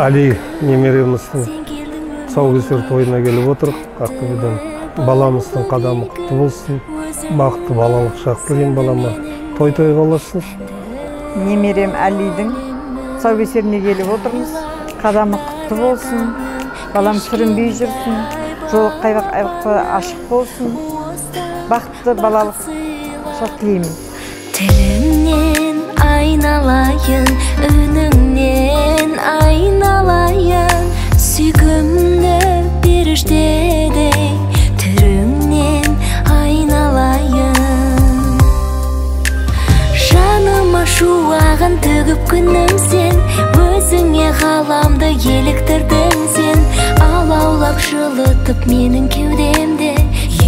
Али немеремиздин тұсаукесер тойына келіп отыр. Ақтөбеден баламыздың қадамы құтты болсын. Бақытты балалық шақ тілеймін балама. Той-той боласыз. Немерем Алидің тұсаукесеріне келіп отырмыз. Қадамы құтты болсын. Балам сүрінбей жүрсін. Жолы қайбақ ашық болсын. Бақытты балалық шақ тілеймін. Тіліңнен айналайын, үніңнен айналайын, сүйкімді періштедей түріңнен айналайын. Жаныма шуағын төгіп күнім сен, өзіңе ғаламды еліктірдің сен, алаулап жылытып менің кеудемде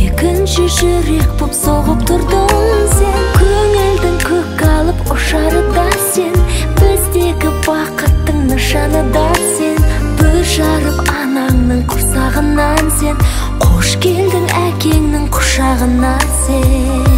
екінші жүрек боп соғып тұрдың сен. Көңілдің көк алып ұшары да сен, біздегі бақыттың нышаны да сен. Бүр жарып анаңның құрсағынан сен, қош келдің әкеңнің құшағына сен.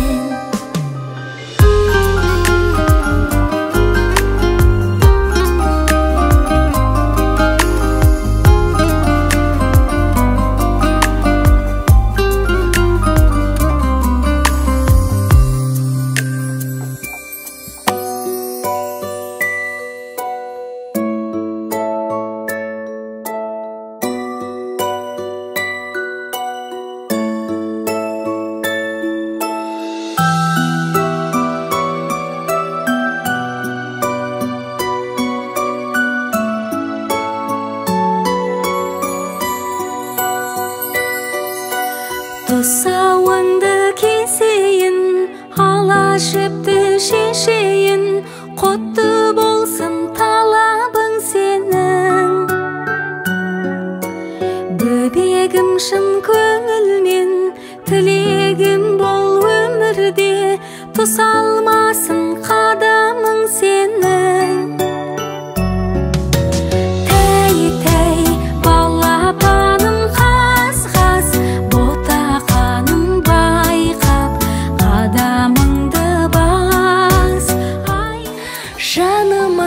Тұсауыңды кесейін, ала жіпті шешейін, құтты болсын талабың сенің. Бөбегім шын көңілмен, тілегім бол өмірде, тұсалмасын қадамың сенің.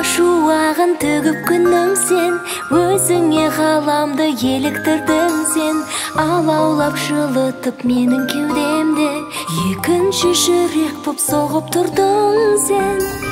Шуағын төгіп күнім сен, өзіңе ғаламды еліктірдің сен, алаулап жылытып менің кеудемде екінші жүрек боп соғып тұрдың сен.